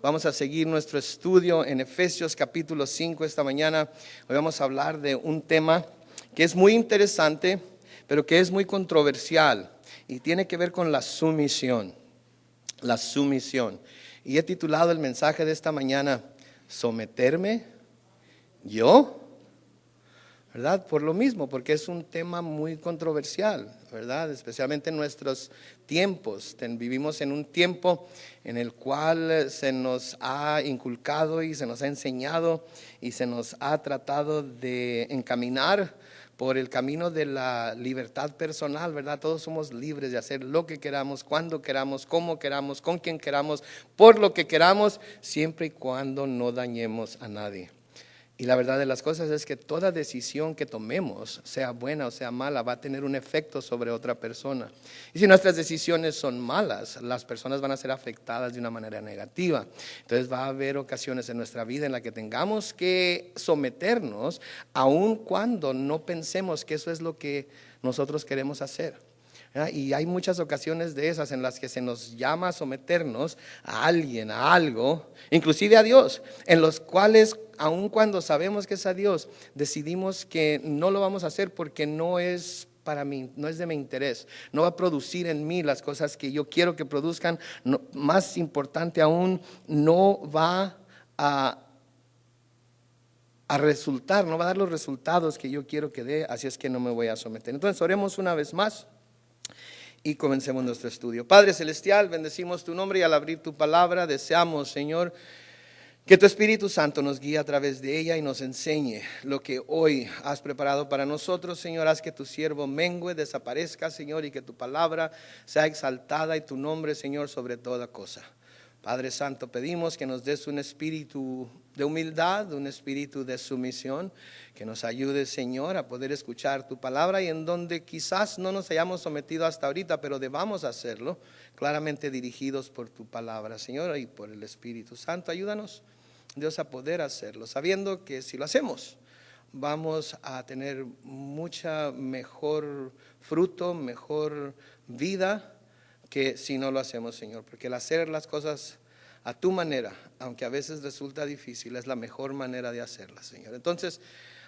Vamos a seguir nuestro estudio en Efesios capítulo 5 esta mañana. Hoy vamos a hablar de un tema que es muy interesante, pero que es muy controversial y tiene que ver con la sumisión. La sumisión. Y he titulado el mensaje de esta mañana, ¿someterme yo? ¿Verdad? Por lo mismo, porque es un tema muy controversial, ¿verdad? Especialmente en nuestros tiempos. Vivimos en un tiempo en el cual se nos ha inculcado y se nos ha enseñado y se nos ha tratado de encaminar por el camino de la libertad personal, ¿verdad? Todos somos libres de hacer lo que queramos, cuando queramos, cómo queramos, con quien queramos, por lo que queramos, siempre y cuando no dañemos a nadie. Y la verdad de las cosas es que toda decisión que tomemos, sea buena o sea mala, va a tener un efecto sobre otra persona. Y si nuestras decisiones son malas, las personas van a ser afectadas de una manera negativa. Entonces va a haber ocasiones en nuestra vida en las que tengamos que someternos, aun cuando no pensemos que eso es lo que nosotros queremos hacer. Y hay muchas ocasiones de esas en las que se nos llama a someternos a alguien, a algo, inclusive a Dios, en los cuales, aun cuando sabemos que es a Dios, decidimos que no lo vamos a hacer porque no es para mí, no es de mi interés, no va a producir en mí las cosas que yo quiero que produzcan, no, más importante aún, no va a resultar, no va a dar los resultados que yo quiero que dé, así es que no me voy a someter. Entonces oremos una vez más y comencemos nuestro estudio. Padre Celestial, bendecimos tu nombre y al abrir tu palabra deseamos, Señor, que tu Espíritu Santo nos guíe a través de ella y nos enseñe lo que hoy has preparado para nosotros. Señor, haz que tu siervo mengue, desaparezca, Señor, y que tu palabra sea exaltada y tu nombre, Señor, sobre toda cosa. Padre Santo, pedimos que nos des un espíritu de humildad, un espíritu de sumisión, que nos ayude, Señor, a poder escuchar tu palabra y en donde quizás no nos hayamos sometido hasta ahorita, pero debamos hacerlo, claramente dirigidos por tu palabra, Señor, y por el Espíritu Santo. Ayúdanos, Dios, a poder hacerlo, sabiendo que si lo hacemos, vamos a tener mucha mejor fruto, mejor vida, que si no lo hacemos, Señor, porque el hacer las cosas a tu manera, aunque a veces resulta difícil, es la mejor manera de hacerlas, Señor. Entonces,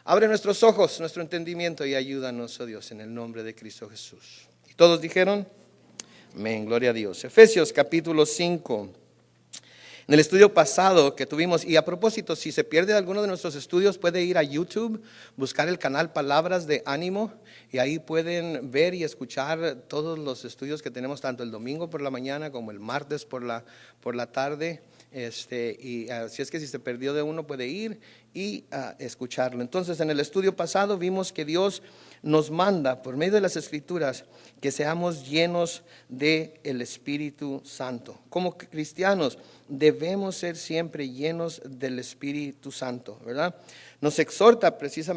abre nuestros ojos, nuestro entendimiento y ayúdanos, oh Dios, en el nombre de Cristo Jesús. Y todos dijeron, amén, gloria a Dios. Efesios capítulo 5. En el estudio pasado que tuvimos, y a propósito, si se pierde alguno de nuestros estudios, puede ir a YouTube, buscar el canal Palabras de Ánimo, y ahí pueden ver y escuchar todos los estudios que tenemos, tanto el domingo por la mañana como el martes por la tarde. Y así es que si se perdió de uno, puede ir y escucharlo. Entonces, en el estudio pasado vimos que Dios nos manda por medio de las Escrituras que seamos llenos del Espíritu Santo. Como cristianos debemos ser siempre llenos del Espíritu Santo, ¿verdad? Nos exhorta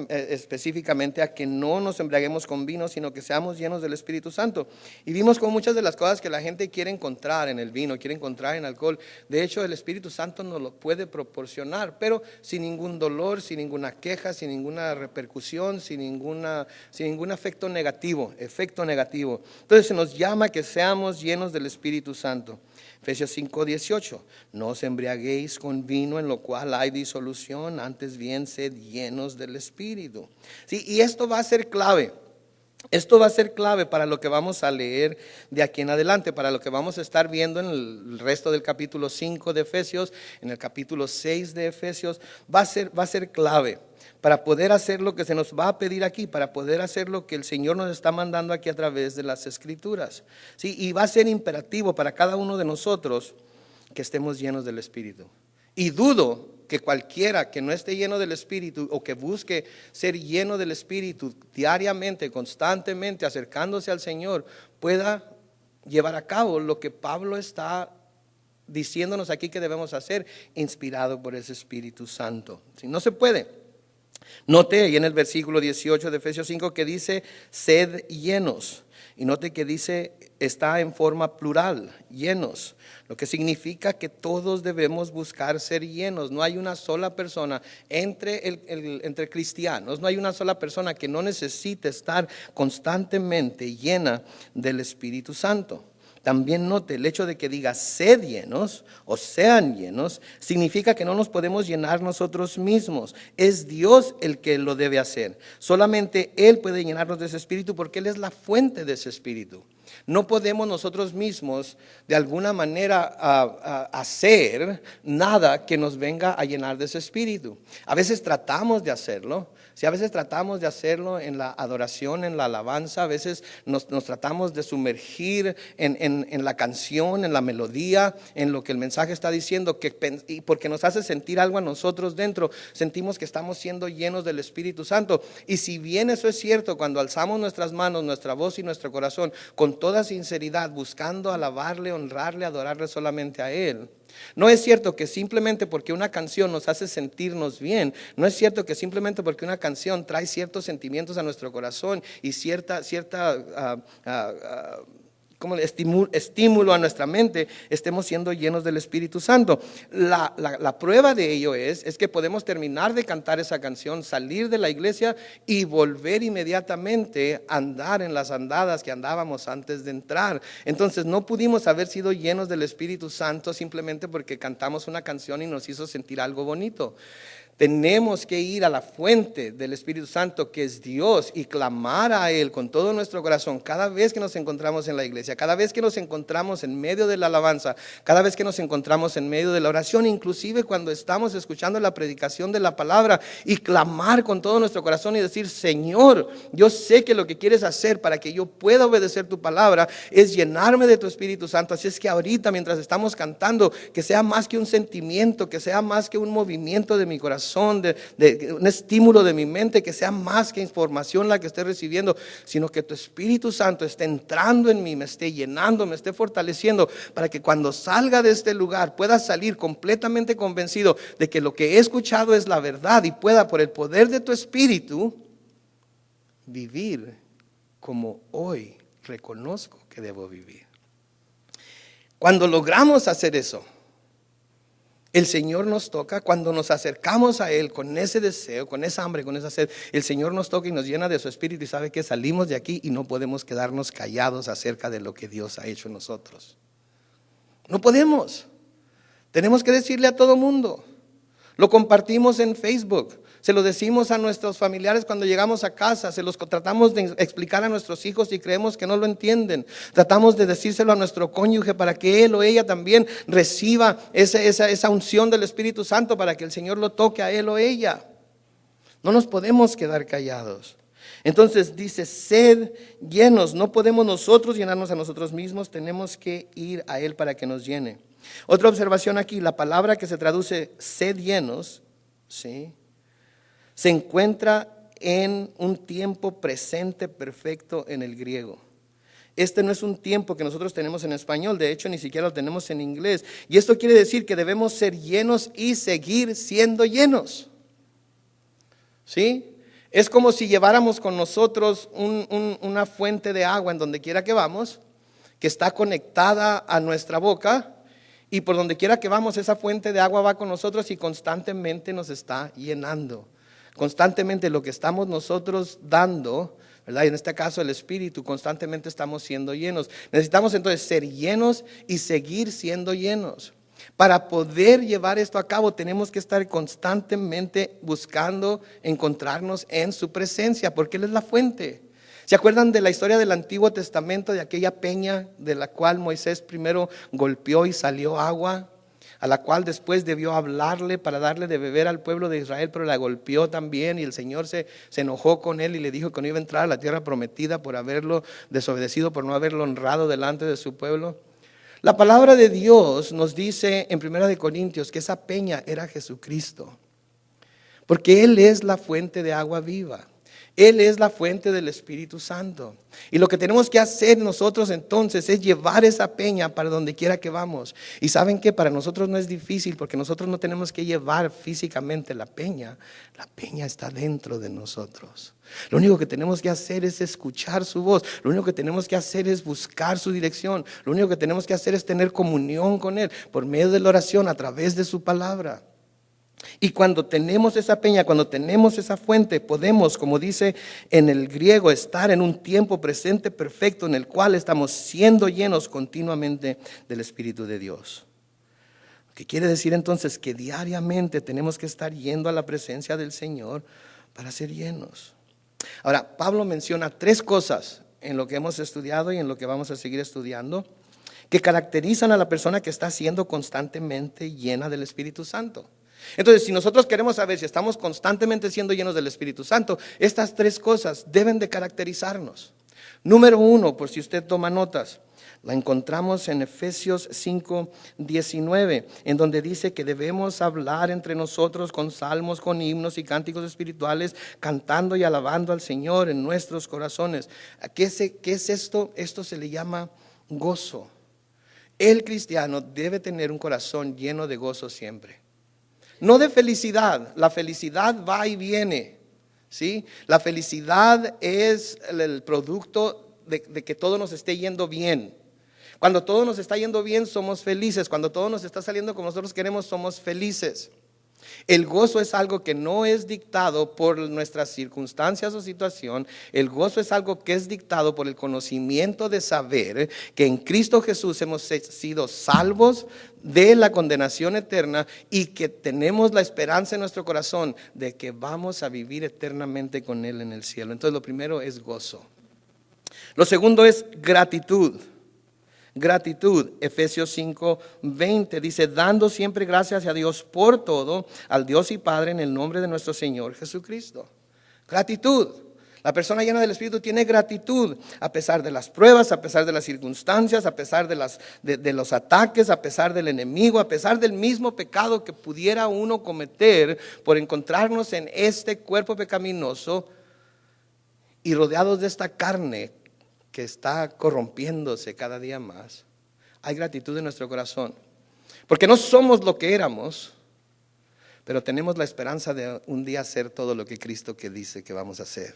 específicamente a que no nos embriaguemos con vino, sino que seamos llenos del Espíritu Santo. Y vimos con muchas de las cosas que la gente quiere encontrar en el vino, quiere encontrar en alcohol. De hecho, el Espíritu Santo nos lo puede proporcionar, pero sin ningún dolor, sin ninguna queja, sin ninguna repercusión, sin ningún efecto negativo. Entonces se nos llama que seamos llenos del Espíritu Santo. Efesios 5:18, no os embriaguéis con vino en lo cual hay disolución, antes bien sed llenos del Espíritu. Sí, y esto va a ser clave. Esto va a ser clave para lo que vamos a leer de aquí en adelante, para lo que vamos a estar viendo en el resto del capítulo 5 de Efesios, en el capítulo 6 de Efesios, va a ser clave para poder hacer lo que se nos va a pedir aquí, para poder hacer lo que el Señor nos está mandando aquí a través de las Escrituras. Sí, y va a ser imperativo para cada uno de nosotros que estemos llenos del Espíritu. Y dudo que cualquiera que no esté lleno del Espíritu o que busque ser lleno del Espíritu diariamente, constantemente, acercándose al Señor, pueda llevar a cabo lo que Pablo está diciéndonos aquí que debemos hacer, inspirado por ese Espíritu Santo. Si no se puede. Note ahí en el versículo 18 de Efesios 5 que dice, sed llenos. Y note que dice, está en forma plural, llenos. Lo que significa que todos debemos buscar ser llenos. No hay una sola persona entre cristianos, no hay una sola persona que no necesite estar constantemente llena del Espíritu Santo. También note, el hecho de que diga sed llenos o sean llenos, significa que no nos podemos llenar nosotros mismos. Es Dios el que lo debe hacer. Solamente Él puede llenarnos de ese espíritu porque Él es la fuente de ese espíritu. No podemos nosotros mismos de alguna manera hacer nada que nos venga a llenar de ese espíritu. A veces tratamos de hacerlo. Si a veces tratamos de hacerlo en la adoración, en la alabanza, a veces nos tratamos de sumergir en la canción, en la melodía, en lo que el mensaje está diciendo, y porque nos hace sentir algo a nosotros dentro, sentimos que estamos siendo llenos del Espíritu Santo. Y si bien eso es cierto, cuando alzamos nuestras manos, nuestra voz y nuestro corazón con toda sinceridad, buscando alabarle, honrarle, adorarle solamente a Él, no es cierto que simplemente porque una canción nos hace sentirnos bien, no es cierto que simplemente porque una canción trae ciertos sentimientos a nuestro corazón y cierta como estímulo a nuestra mente, estemos siendo llenos del Espíritu Santo. La prueba de ello es que podemos terminar de cantar esa canción, salir de la iglesia y volver inmediatamente a andar en las andadas que andábamos antes de entrar. Entonces no pudimos haber sido llenos del Espíritu Santo simplemente porque cantamos una canción y nos hizo sentir algo bonito. Tenemos que ir a la fuente del Espíritu Santo, que es Dios, y clamar a Él con todo nuestro corazón cada vez que nos encontramos en la iglesia, cada vez que nos encontramos en medio de la alabanza, cada vez que nos encontramos en medio de la oración, inclusive cuando estamos escuchando la predicación de la palabra, y clamar con todo nuestro corazón y decir: Señor, yo sé que lo que quieres hacer para que yo pueda obedecer tu palabra es llenarme de tu Espíritu Santo. Así es que ahorita, mientras estamos cantando, que sea más que un sentimiento, que sea más que un movimiento de mi corazón, de un estímulo de mi mente, que sea más que información la que esté recibiendo, sino que tu Espíritu Santo esté entrando en mí, me esté llenando, me esté fortaleciendo, para que cuando salga de este lugar pueda salir completamente convencido de que lo que he escuchado es la verdad, y pueda, por el poder de tu Espíritu, vivir como hoy reconozco que debo vivir. Cuando logramos hacer eso, el Señor nos toca. Cuando nos acercamos a Él con ese deseo, con esa hambre, con esa sed, el Señor nos toca y nos llena de su Espíritu, y sabe que salimos de aquí y no podemos quedarnos callados acerca de lo que Dios ha hecho en nosotros. No podemos. Tenemos que decirle a todo mundo. Lo compartimos en Facebook, se lo decimos a nuestros familiares cuando llegamos a casa, se los tratamos de explicar a nuestros hijos y creemos que no lo entienden. Tratamos de decírselo a nuestro cónyuge para que él o ella también reciba esa unción del Espíritu Santo, para que el Señor lo toque a él o ella. No nos podemos quedar callados. Entonces dice: sed llenos. No podemos nosotros llenarnos a nosotros mismos, tenemos que ir a Él para que nos llene. Otra observación aquí: la palabra que se traduce sed llenos, ¿sí?, se encuentra en un tiempo presente perfecto en el griego. Este no es un tiempo que nosotros tenemos en español, de hecho ni siquiera lo tenemos en inglés. Y esto quiere decir que debemos ser llenos y seguir siendo llenos. ¿Sí? Es como si lleváramos con nosotros una fuente de agua en donde quiera que vamos, que está conectada a nuestra boca, y por donde quiera que vamos esa fuente de agua va con nosotros y constantemente nos está llenando. Constantemente lo que estamos nosotros dando, ¿verdad? En este caso el Espíritu, constantemente estamos siendo llenos. Necesitamos entonces ser llenos y seguir siendo llenos. Para poder llevar esto a cabo tenemos que estar constantemente buscando encontrarnos en su presencia, porque Él es la fuente. ¿Se acuerdan de la historia del Antiguo Testamento, de aquella peña de la cual Moisés primero golpeó y salió agua, a la cual después debió hablarle para darle de beber al pueblo de Israel, pero la golpeó también, y el Señor se enojó con él y le dijo que no iba a entrar a la tierra prometida por haberlo desobedecido, por no haberlo honrado delante de su pueblo? La palabra de Dios nos dice en 1 Corintios que esa peña era Jesucristo, porque Él es la fuente de agua viva. Él es la fuente del Espíritu Santo. Y lo que tenemos que hacer nosotros entonces es llevar esa peña para donde quiera que vamos. Y saben que para nosotros no es difícil, porque nosotros no tenemos que llevar físicamente la peña. La peña está dentro de nosotros. Lo único que tenemos que hacer es escuchar su voz. Lo único que tenemos que hacer es buscar su dirección. Lo único que tenemos que hacer es tener comunión con Él por medio de la oración, a través de su palabra. Y cuando tenemos esa peña, cuando tenemos esa fuente, podemos, como dice en el griego, estar en un tiempo presente perfecto en el cual estamos siendo llenos continuamente del Espíritu de Dios. ¿Qué quiere decir entonces? Que diariamente tenemos que estar yendo a la presencia del Señor para ser llenos. Ahora, Pablo menciona 3 cosas en lo que hemos estudiado y en lo que vamos a seguir estudiando, que caracterizan a la persona que está siendo constantemente llena del Espíritu Santo. Entonces, si nosotros queremos saber si estamos constantemente siendo llenos del Espíritu Santo, estas 3 cosas deben de caracterizarnos. Número 1, por si usted toma notas, la encontramos en Efesios 5:19, en donde dice que debemos hablar entre nosotros con salmos, con himnos y cánticos espirituales, cantando y alabando al Señor en nuestros corazones. ¿Qué es esto? Esto se le llama gozo. El cristiano debe tener un corazón lleno de gozo siempre. No de felicidad, la felicidad va y viene, ¿sí? La felicidad es el producto de que todo nos esté yendo bien. Cuando todo nos está yendo bien, somos felices. Cuando todo nos está saliendo como nosotros queremos, somos felices. El gozo es algo que no es dictado por nuestras circunstancias o situación. El gozo es algo que es dictado por el conocimiento de saber que en Cristo Jesús hemos sido salvos de la condenación eterna y que tenemos la esperanza en nuestro corazón de que vamos a vivir eternamente con Él en el cielo. Entonces lo primero es gozo. Lo segundo es gratitud. Gratitud, Efesios 5:20 dice, dando siempre gracias a Dios por todo, al Dios y Padre en el nombre de nuestro Señor Jesucristo. Gratitud. La persona llena del Espíritu tiene gratitud a pesar de las pruebas, a pesar de las circunstancias, a pesar de los ataques, a pesar del enemigo, a pesar del mismo pecado que pudiera uno cometer por encontrarnos en este cuerpo pecaminoso y rodeados de esta carne que está corrompiéndose cada día más. Hay gratitud en nuestro corazón, porque no somos lo que éramos, pero tenemos la esperanza de un día hacer todo lo que Cristo que dice que vamos a hacer.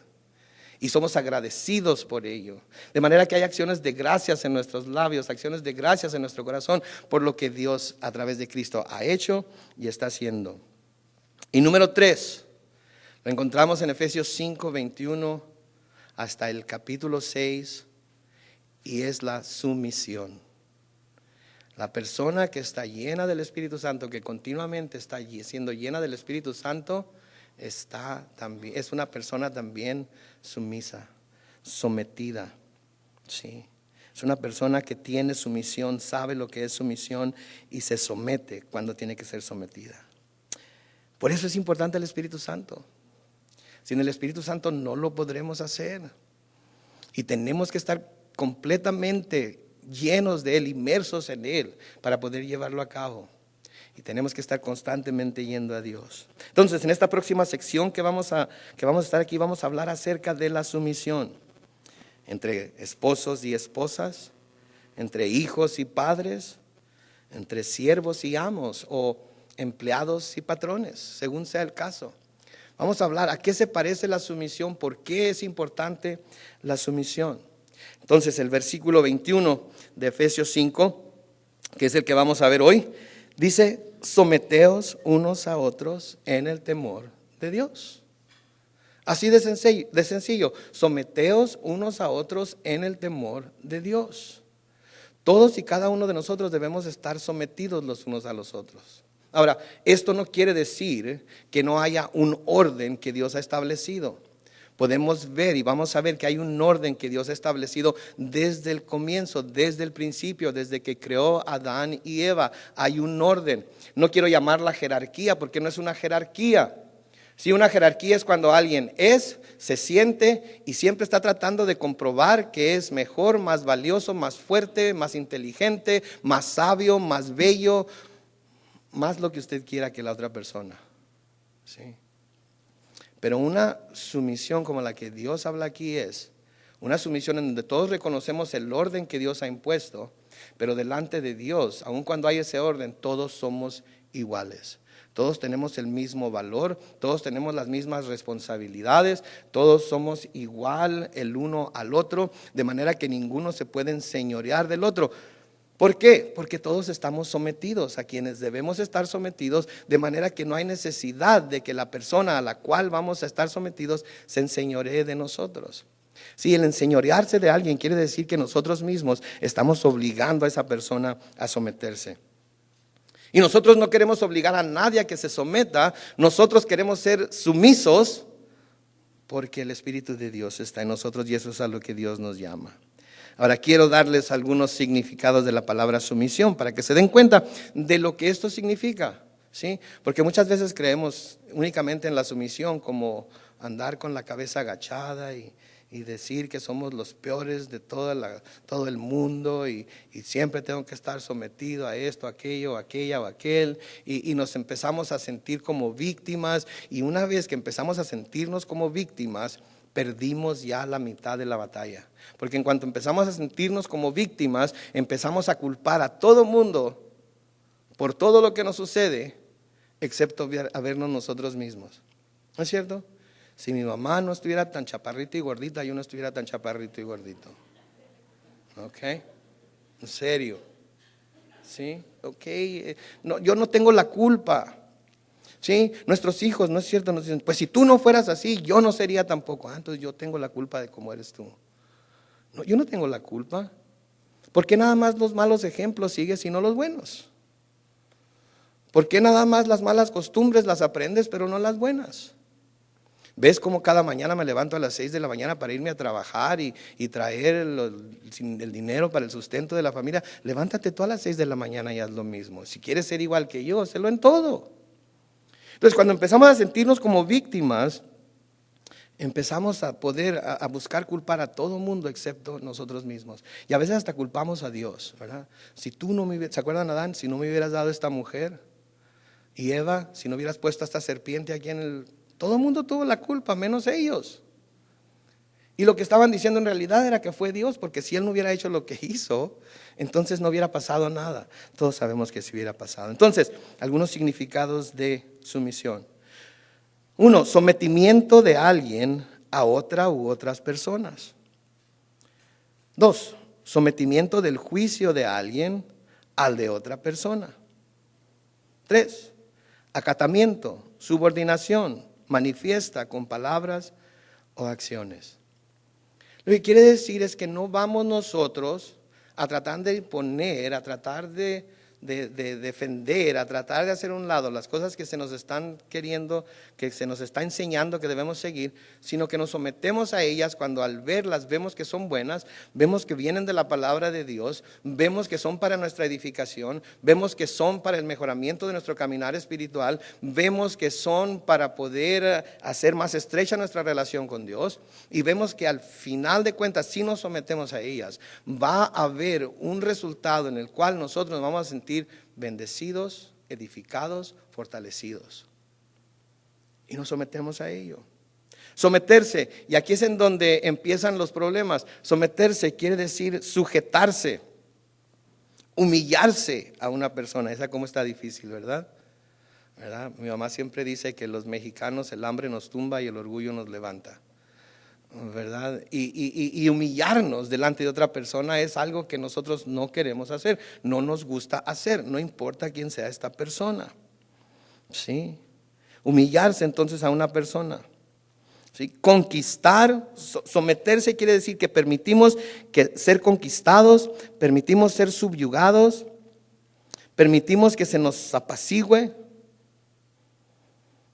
Y somos agradecidos por ello. De manera que hay acciones de gracias en nuestros labios, acciones de gracias en nuestro corazón por lo que Dios a través de Cristo ha hecho y está haciendo. Y número 3, lo encontramos en Efesios 5:21 hasta el capítulo 6, y es la sumisión. La persona que está llena del Espíritu Santo, que continuamente está siendo llena del Espíritu Santo, es una persona también sumisa, sometida, ¿sí? Es una persona que tiene sumisión, sabe lo que es sumisión y se somete cuando tiene que ser sometida. Por eso es importante el Espíritu Santo. Sin el Espíritu Santo no lo podremos hacer. Y tenemos que estar completamente llenos de Él, inmersos en Él, para poder llevarlo a cabo. Y tenemos que estar constantemente yendo a Dios. Entonces, en esta próxima sección que vamos a estar aquí, vamos a hablar acerca de la sumisión entre esposos y esposas, entre hijos y padres, entre siervos y amos, o empleados y patrones, según sea el caso. Vamos a hablar a qué se parece la sumisión, por qué es importante la sumisión. Entonces el versículo 21 de Efesios 5, que es el que vamos a ver hoy, dice, someteos unos a otros en el temor de Dios. Así de sencillo, someteos unos a otros en el temor de Dios. Todos y cada uno de nosotros debemos estar sometidos los unos a los otros. Ahora, esto no quiere decir que no haya un orden que Dios ha establecido. Podemos ver y vamos a ver que hay un orden que Dios ha establecido desde el comienzo, desde el principio, desde que creó a Adán y Eva. Hay un orden. No quiero llamarla jerarquía porque no es una jerarquía. Sí, una jerarquía es cuando alguien se siente y siempre está tratando de comprobar que es mejor, más valioso, más fuerte, más inteligente, más sabio, más bello, más lo que usted quiera que la otra persona. Sí. Pero una sumisión como la que Dios habla aquí es una sumisión en donde todos reconocemos el orden que Dios ha impuesto, pero delante de Dios, aun cuando hay ese orden, todos somos iguales. Todos tenemos el mismo valor, todos tenemos las mismas responsabilidades, todos somos igual el uno al otro, de manera que ninguno se puede enseñorear del otro. ¿Por qué? Porque todos estamos sometidos a quienes debemos estar sometidos, de manera que no hay necesidad de que la persona a la cual vamos a estar sometidos se enseñoree de nosotros. Si el enseñorearse de alguien quiere decir que nosotros mismos estamos obligando a esa persona a someterse. Y nosotros no queremos obligar a nadie a que se someta, nosotros queremos ser sumisos porque el Espíritu de Dios está en nosotros y eso es a lo que Dios nos llama. Ahora quiero darles algunos significados de la palabra sumisión para que se den cuenta de lo que esto significa, ¿sí? Porque muchas veces creemos únicamente en la sumisión como andar con la cabeza agachada y decir que somos los peores de todo el mundo y siempre tengo que estar sometido a esto, aquello, aquella o aquel y nos empezamos a sentir como víctimas y una vez que empezamos a sentirnos como víctimas, perdimos ya la mitad de la batalla. Porque en cuanto empezamos a sentirnos como víctimas, empezamos a culpar a todo mundo por todo lo que nos sucede, excepto a vernos nosotros mismos. ¿No es cierto? Si mi mamá no estuviera tan chaparrita y gordita, yo no estuviera tan chaparrito y gordito. ¿Ok? En serio. ¿Sí? Ok. No, yo no tengo la culpa. ¿Sí? Nuestros hijos, ¿no es cierto? Nos dicen, pues si tú no fueras así, yo no sería tampoco. Entonces yo tengo la culpa de cómo eres tú. No, yo no tengo la culpa. ¿Por qué nada más los malos ejemplos sigues y no los buenos? ¿Por qué nada más las malas costumbres las aprendes pero no las buenas? ¿Ves cómo cada mañana me levanto a las 6 de la mañana para irme a trabajar y traer el dinero para el sustento de la familia? Levántate tú a las 6 de la mañana y haz lo mismo. Si quieres ser igual que yo, hazlo en todo. Entonces, cuando empezamos a sentirnos como víctimas, empezamos a poder a buscar culpar a todo mundo excepto nosotros mismos. Y a veces hasta culpamos a Dios, ¿verdad? Si tú no me, ¿se acuerdan, Adán? Si no me hubieras dado esta mujer, y Eva, si no hubieras puesto esta serpiente aquí en el... Todo el mundo tuvo la culpa, menos ellos. Y lo que estaban diciendo en realidad era que fue Dios, porque si Él no hubiera hecho lo que hizo, entonces no hubiera pasado nada. Todos sabemos que sí hubiera pasado. Entonces, algunos significados de sumisión. 1, sometimiento de alguien a otra u otras personas. 2, sometimiento del juicio de alguien al de otra persona. 3, acatamiento, subordinación, manifiesta con palabras o acciones. Lo que quiere decir es que no vamos nosotros a tratar de imponer, a tratar de defender, a tratar de hacer a un lado las cosas que se nos están queriendo, que se nos está enseñando que debemos seguir, sino que nos sometemos a ellas cuando al verlas vemos que son buenas, vemos que vienen de la palabra de Dios, vemos que son para nuestra edificación, vemos que son para el mejoramiento de nuestro caminar espiritual, vemos que son para poder hacer más estrecha nuestra relación con Dios y vemos que al final de cuentas si nos sometemos a ellas va a haber un resultado en el cual nosotros nos vamos a sentir bendecidos, edificados, fortalecidos. Y nos sometemos a ello. Someterse, y aquí es en donde empiezan los problemas. Someterse quiere decir sujetarse, humillarse a una persona. Esa como está difícil, ¿verdad? Mi mamá siempre dice que los mexicanos el hambre nos tumba y el orgullo nos levanta, ¿verdad? Y humillarnos delante de otra persona es algo que nosotros no queremos hacer, no nos gusta hacer, no importa quién sea esta persona. ¿Sí? Humillarse entonces a una persona. ¿Sí? Conquistar, someterse quiere decir que permitimos ser conquistados, permitimos ser subyugados, permitimos que se nos apacigüe.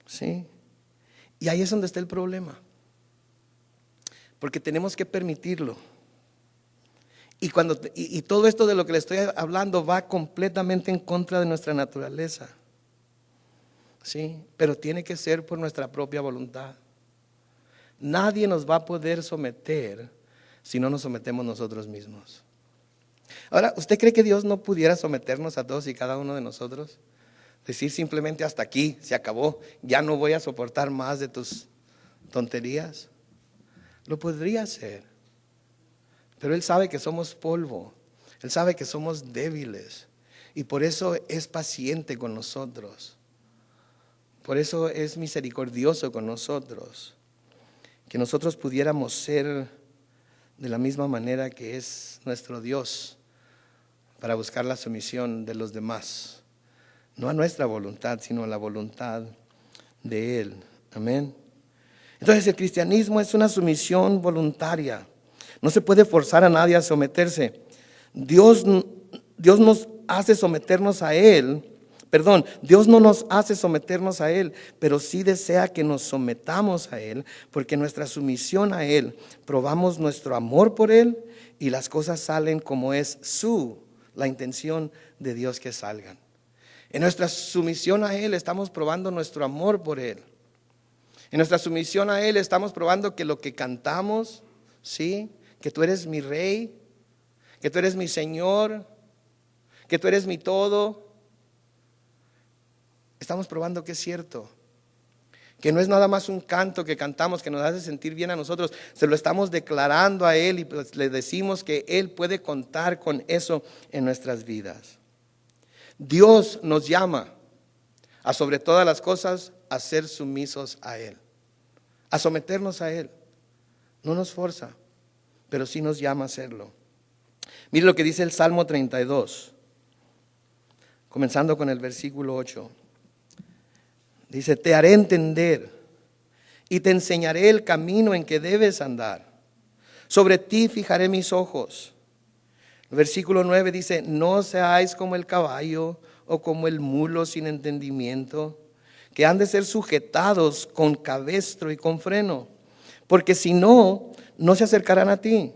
¿Sí? Y ahí es donde está el problema. Porque tenemos que permitirlo. Y todo esto de lo que le estoy hablando va completamente en contra de nuestra naturaleza. ¿Sí? Pero tiene que ser por nuestra propia voluntad. Nadie nos va a poder someter si no nos sometemos nosotros mismos. Ahora, ¿usted cree que Dios no pudiera someternos a todos y cada uno de nosotros? Decir simplemente hasta aquí, se acabó, ya no voy a soportar más de tus tonterías. Lo podría hacer, pero Él sabe que somos polvo, Él sabe que somos débiles y por eso es paciente con nosotros, por eso es misericordioso con nosotros, que nosotros pudiéramos ser de la misma manera que es nuestro Dios, para buscar la sumisión de los demás. No a nuestra voluntad, sino a la voluntad de Él. Amén. Entonces el cristianismo es una sumisión voluntaria. No se puede forzar a nadie a someterse. Dios nos hace someternos a Él. Dios no nos hace someternos a Él, pero sí desea que nos sometamos a Él, porque nuestra sumisión a Él, probamos nuestro amor por Él y las cosas salen como es la intención de Dios que salgan. En nuestra sumisión a Él estamos probando nuestro amor por Él. En nuestra sumisión a Él estamos probando que lo que cantamos, ¿sí? Que tú eres mi Rey, que tú eres mi Señor, que tú eres mi todo. Estamos probando que es cierto, que no es nada más un canto que cantamos que nos hace sentir bien a nosotros, se lo estamos declarando a Él y pues le decimos que Él puede contar con eso en nuestras vidas. Dios nos llama a sobre todas las cosas a ser sumisos a Él, a someternos a Él. No nos forza, pero sí nos llama a hacerlo. Mire lo que dice el Salmo 32, comenzando con el versículo 8. Dice, te haré entender y te enseñaré el camino en que debes andar. Sobre ti fijaré mis ojos. El versículo 9 dice, no seáis como el caballo o como el mulo sin entendimiento, que han de ser sujetados con cabestro y con freno, porque si no, no se acercarán a ti.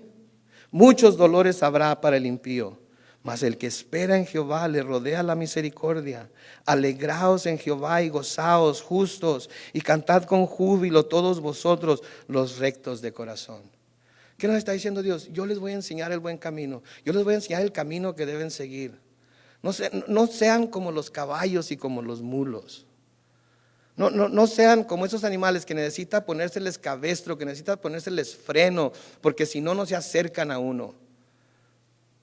Muchos dolores habrá para el impío, mas el que espera en Jehová le rodea la misericordia. Alegraos en Jehová y gozaos justos, y cantad con júbilo todos vosotros los rectos de corazón. ¿Qué nos está diciendo Dios? Yo les voy a enseñar el buen camino. Yo les voy a enseñar el camino que deben seguir. No sean como los caballos y como los mulos. No sean como esos animales que necesitan ponérseles cabestro, que necesitan ponérseles freno, porque si no, no se acercan a uno.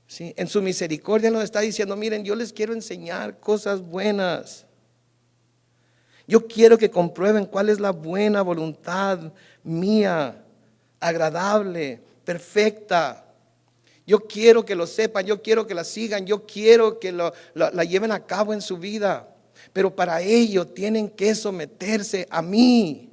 ¿Sí? En su misericordia nos está diciendo, miren, yo les quiero enseñar cosas buenas. Yo quiero que comprueben cuál es la buena voluntad mía, agradable, perfecta. Yo quiero que lo sepan, yo quiero que la sigan, yo quiero que la lleven a cabo en su vida. Pero para ello tienen que someterse a mí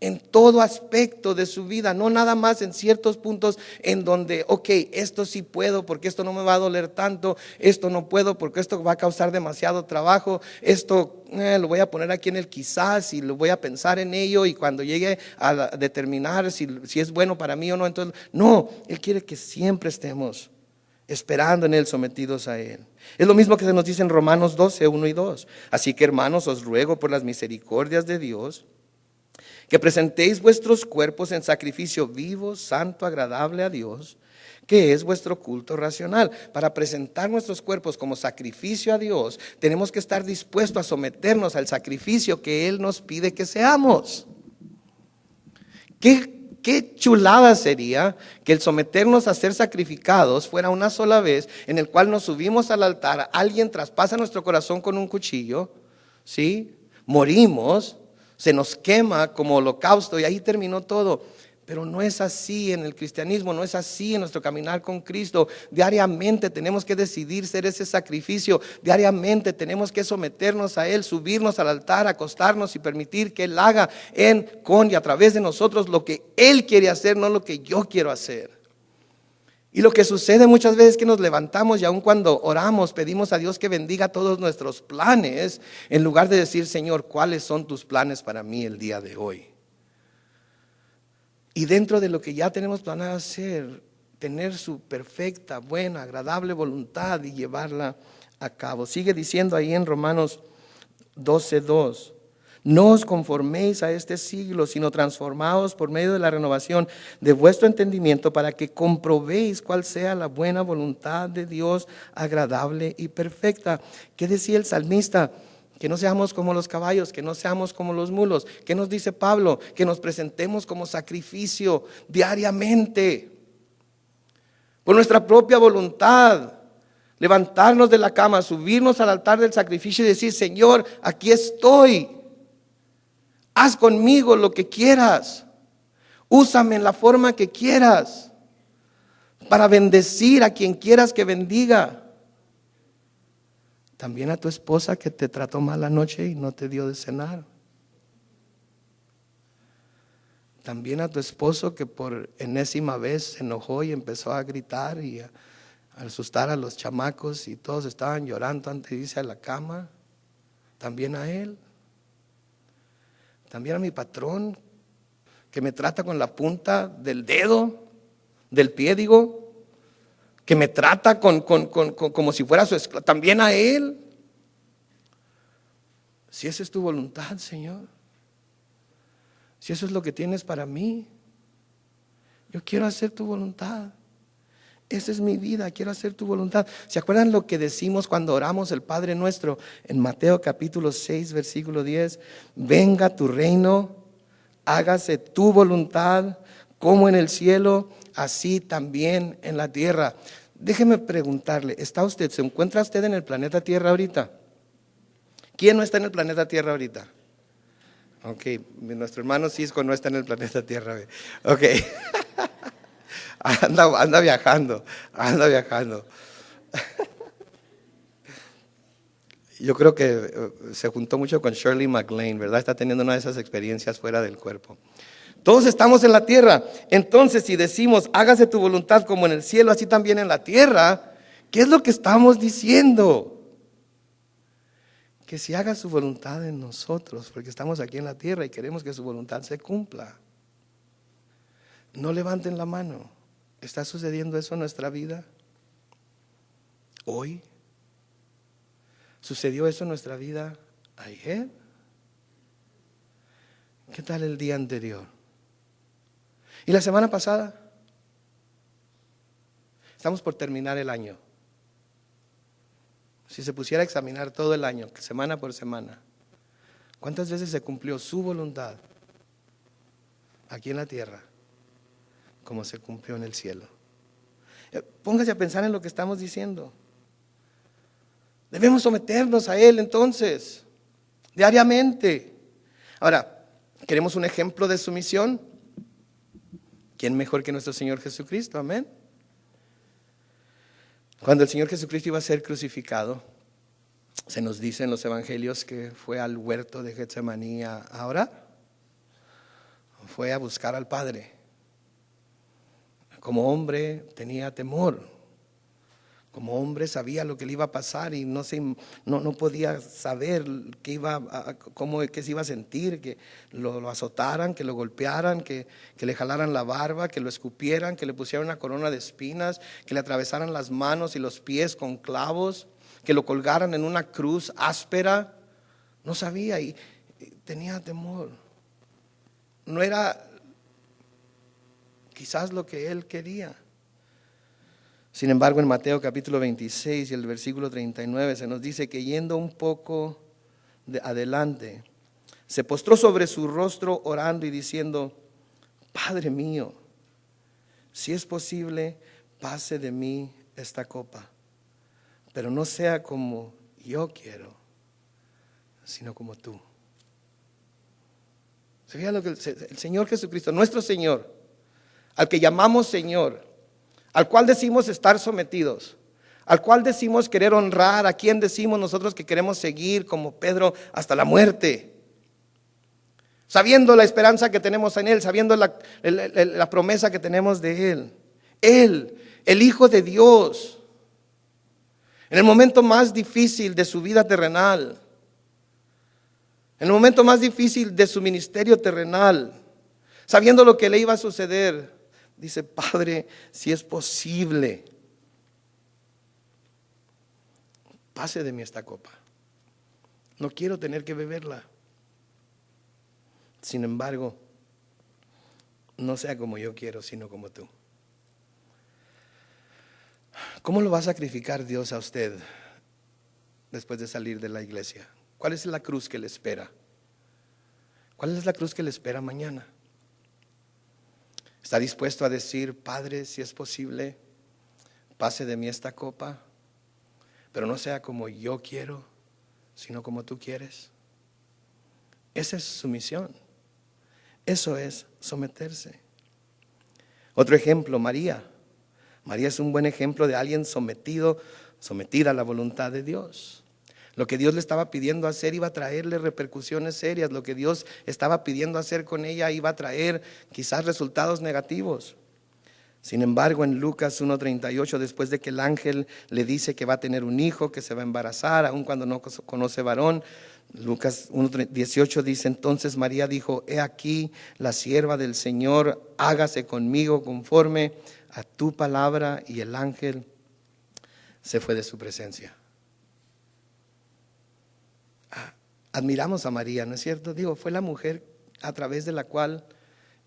en todo aspecto de su vida, no nada más en ciertos puntos en donde, esto sí puedo porque esto no me va a doler tanto, esto no puedo porque esto va a causar demasiado trabajo, esto lo voy a poner aquí en el quizás y lo voy a pensar en ello y cuando llegue a determinar si es bueno para mí o no, entonces no, Él quiere que siempre estemos esperando en Él, sometidos a Él. Es lo mismo que se nos dice en Romanos 12, 1 y 2. Así que hermanos, os ruego por las misericordias de Dios, que presentéis vuestros cuerpos en sacrificio vivo, santo, agradable a Dios, que es vuestro culto racional. Para presentar nuestros cuerpos como sacrificio a Dios, tenemos que estar dispuestos a someternos al sacrificio que Él nos pide que seamos. Qué chulada sería que el someternos a ser sacrificados fuera una sola vez, en el cual nos subimos al altar, alguien traspasa nuestro corazón con un cuchillo, ¿sí? Morimos, se nos quema como holocausto y ahí terminó todo. Pero no es así en el cristianismo, no es así en nuestro caminar con Cristo. Diariamente tenemos que decidir ser ese sacrificio. Diariamente tenemos que someternos a Él, subirnos al altar, acostarnos y permitir que Él haga con y a través de nosotros lo que Él quiere hacer, no lo que yo quiero hacer. Y lo que sucede muchas veces es que nos levantamos y aun cuando oramos pedimos a Dios que bendiga todos nuestros planes, en lugar de decir, Señor, ¿cuáles son tus planes para mí el día de hoy? Y dentro de lo que ya tenemos planeado hacer, tener su perfecta, buena, agradable voluntad y llevarla a cabo. Sigue diciendo ahí en Romanos 12:2. No os conforméis a este siglo, sino transformaos por medio de la renovación de vuestro entendimiento para que comprobéis cuál sea la buena voluntad de Dios, agradable y perfecta. ¿Qué decía el salmista? Que no seamos como los caballos, que no seamos como los mulos. ¿Qué nos dice Pablo? Que nos presentemos como sacrificio diariamente, por nuestra propia voluntad. Levantarnos de la cama, subirnos al altar del sacrificio y decir, Señor, aquí estoy. Haz conmigo lo que quieras. Úsame en la forma que quieras para bendecir a quien quieras que bendiga. También a tu esposa que te trató mal anoche y no te dio de cenar. También a tu esposo que por enésima vez se enojó y empezó a gritar y a asustar a los chamacos y todos estaban llorando antes de irse a la cama. También a él. También a mi patrón que me trata con la punta del dedo, del pie digo, que me trata como si fuera su esclavo. También a él. Si esa es tu voluntad, Señor. Si eso es lo que tienes para mí, yo quiero hacer tu voluntad. Esa es mi vida, quiero hacer tu voluntad. ¿Se acuerdan lo que decimos cuando oramos el Padre Nuestro en Mateo capítulo 6, versículo 10? Venga tu reino, hágase tu voluntad, como en el cielo, así también en la tierra. Déjeme preguntarle, ¿se encuentra usted en el planeta Tierra ahorita? ¿Quién no está en el planeta Tierra ahorita? Ok, nuestro hermano Cisco no está en el planeta Tierra. Ok, anda viajando. Yo creo que se juntó mucho con Shirley MacLaine, ¿verdad? Está teniendo una de esas experiencias fuera del cuerpo. Todos estamos en la tierra. Entonces, si decimos, hágase tu voluntad como en el cielo, así también en la tierra, ¿qué es lo que estamos diciendo? Que si haga su voluntad en nosotros, porque estamos aquí en la tierra y queremos que su voluntad se cumpla. No levanten la mano. ¿Está sucediendo eso en nuestra vida? ¿Hoy? ¿Sucedió eso en nuestra vida ayer? ¿Qué tal el día anterior? ¿Y la semana pasada? Estamos por terminar el año. Si se pusiera a examinar todo el año, semana por semana, ¿cuántas veces se cumplió su voluntad aquí en la tierra como se cumplió en el cielo? Póngase a pensar en lo que estamos diciendo. Debemos someternos a Él entonces, diariamente. Ahora, ¿queremos un ejemplo de sumisión? ¿Quién mejor que nuestro Señor Jesucristo? Amén. Cuando el Señor Jesucristo iba a ser crucificado, se nos dice en los evangelios que fue al huerto de Getsemaní a orar. Fue a buscar al Padre. Como hombre tenía temor. Como hombre sabía lo que le iba a pasar y no podía saber qué se iba a sentir, que lo azotaran, que lo golpearan, que le jalaran la barba, que lo escupieran, que le pusieran una corona de espinas, que le atravesaran las manos y los pies con clavos, que lo colgaran en una cruz áspera. No sabía y tenía temor. No era quizás lo que él quería. Sin embargo, en Mateo capítulo 26 y el versículo 39 se nos dice que yendo un poco adelante, se postró sobre su rostro orando y diciendo, Padre mío, si es posible, pase de mí esta copa, pero no sea como yo quiero, sino como tú. ¿Se fija lo que el Señor Jesucristo, nuestro Señor, al que llamamos Señor, al cual decimos estar sometidos, al cual decimos querer honrar, a quien decimos nosotros que queremos seguir como Pedro hasta la muerte, sabiendo la esperanza que tenemos en Él, sabiendo la promesa que tenemos de Él. Él, el Hijo de Dios, en el momento más difícil de su vida terrenal, en el momento más difícil de su ministerio terrenal, sabiendo lo que le iba a suceder, dice, Padre, si es posible, pase de mí esta copa. No quiero tener que beberla. Sin embargo, no sea como yo quiero, sino como tú. ¿Cómo lo va a sacrificar Dios a usted después de salir de la iglesia? ¿Cuál es la cruz que le espera? ¿Cuál es la cruz que le espera mañana? ¿Está dispuesto a decir, Padre, si es posible, pase de mí esta copa, pero no sea como yo quiero, sino como tú quieres? Esa es sumisión. Eso es someterse. Otro ejemplo, María. María es un buen ejemplo de alguien sometida a la voluntad de Dios. Lo que Dios le estaba pidiendo hacer iba a traerle repercusiones serias. Lo que Dios estaba pidiendo hacer con ella iba a traer quizás resultados negativos. Sin embargo, en Lucas 1:38, después de que el ángel le dice que va a tener un hijo, que se va a embarazar, aun cuando no conoce varón, Lucas 1:18 dice: entonces María dijo: he aquí la sierva del Señor, hágase conmigo conforme a tu palabra. Y el ángel se fue de su presencia. Admiramos a María, ¿no es cierto? Digo, fue la mujer a través de la cual